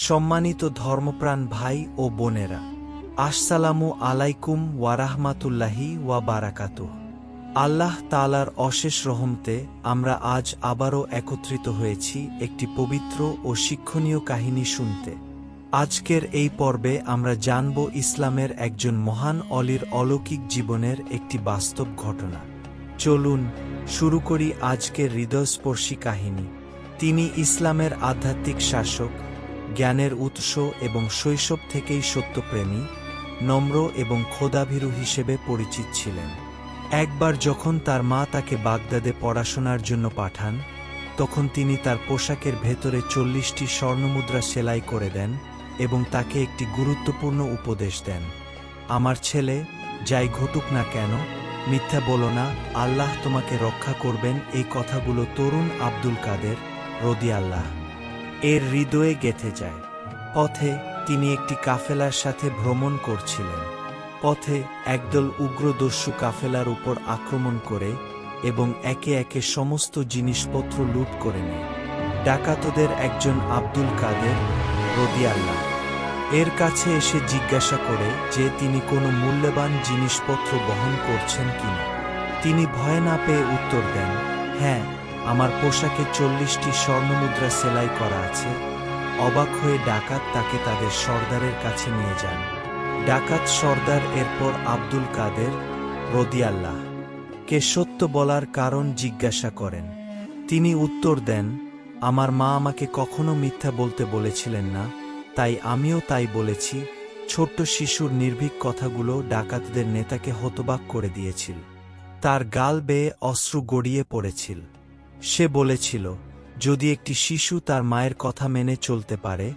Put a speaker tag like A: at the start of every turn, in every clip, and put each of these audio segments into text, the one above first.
A: সম্মানিত ধর্মপ্রাণ ভাই ও বোনেরা, আসসালামু আলাইকুম ওয়ারাহমাতুল্লাহি ওয়া বারাকাতুহু। আল্লাহ তাআলার অশেষ রহমতে আমরা আজ আবারও একত্রিত হয়েছি একটি পবিত্র ও শিক্ষণীয় কাহিনী শুনতে। আজকের এই পর্বে আমরা জানব ইসলামের একজন মহান অলির অলৌকিক জীবনের একটি বাস্তব ঘটনা। চলুন শুরু করি আজকের হৃদয়স্পর্শী কাহিনী। তিনি ইসলামের আধ্যাত্মিক শাসক, জ্ঞানের উৎস এবং শৈশব থেকেই সত্যপ্রেমী, নম্র এবং খোদাভীরু হিসেবে পরিচিত ছিলেন। একবার যখন তার মা তাকে বাগদাদে পড়াশোনার জন্য পাঠান, তখন তিনি তার পোশাকের ভেতরে 40টি স্বর্ণমুদ্রা সেলাই করে দেন এবং তাকে একটি গুরুত্বপূর্ণ উপদেশ দেন। আমার ছেলে, যাই ঘটুক না কেন, মিথ্যা বলো না, আল্লাহ তোমাকে রক্ষা করবেন। এই কথাগুলো তরুণ আব্দুল কাদের রাদিয়াল্লাহু এর হৃদয়ে গেঁথে যায়। পথে তিনি একটি কাফেলার সাথে ভ্রমণ করছিলেন। পথে একদল উগ্রদস্যু কাফেলার উপর আক্রমণ করে এবং একে একে সমস্ত জিনিসপত্র লুট করে নেয়। ডাকাতদের একজন আব্দুল কাদের রাদিয়াল্লাহু এর কাছে এসে জিজ্ঞাসা করে যে তিনি কোনো মূল্যবান জিনিসপত্র বহন করছেন কিনা। তিনি ভয় না পেয়ে উত্তর দেন, হ্যাঁ, আমার পোশাকে 40টি স্বর্ণমুদ্রা সেলাই করা আছে। অবাক হয়ে ডাকাত তাকে তাদের সর্দারের কাছে নিয়ে যান। ডাকাত সর্দার এরপর আব্দুল কাদের রাদিয়াল্লাহু কে সত্য বলার কারণ জিজ্ঞাসা করেন। তিনি উত্তর দেন, আমার মা আমাকে কখনো মিথ্যা বলতে বলেছিলেন না, তাই আমিও তাই বলেছি। ছোট্ট শিশুর নির্ভীক কথাগুলো ডাকাতদের নেতাকে হতবাক করে দিয়েছিল। তার গাল বেয়ে অশ্রু গড়িয়ে পড়েছিল। সে বলেছিল, যদি একটি শিশু তার মায়ের কথা মেনে চলতে পারে,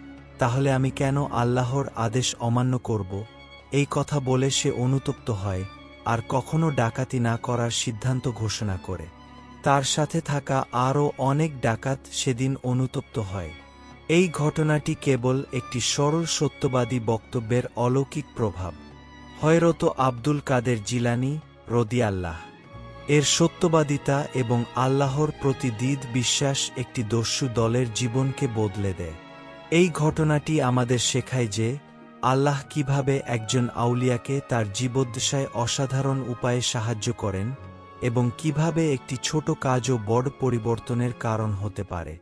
A: তাহলে আমি কেন আল্লাহর আদেশ অমান্য করব? এই কথা বলে সে অনুতপ্ত হয় আর কখনো ডাকাতি না করার সিদ্ধান্ত ঘোষণা করে। তার সাথে থাকা আরও অনেক ডাকাত সেদিন অনুতপ্ত হয়। এই ঘটনাটি কেবল একটি সরল সত্যবাদী বক্তব্যের অলৌকিক প্রভাব। হযরত আব্দুল কাদের জিলানী রাদিয়াল্লাহু এর সত্যবাদিতা এবং আল্লাহর প্রতি দৃঢ় বিশ্বাস একটি দস্যু দলের জীবনকে বদলে দেয়। এই ঘটনাটি আমাদের শেখায় যে আল্লাহ কিভাবে একজন আউলিয়াকে তার জীবদ্দশায় অসাধারণ উপায়ে সাহায্য করেন এবং কিভাবে একটি ছোট কাজও বড় পরিবর্তনের কারণ হতে পারে।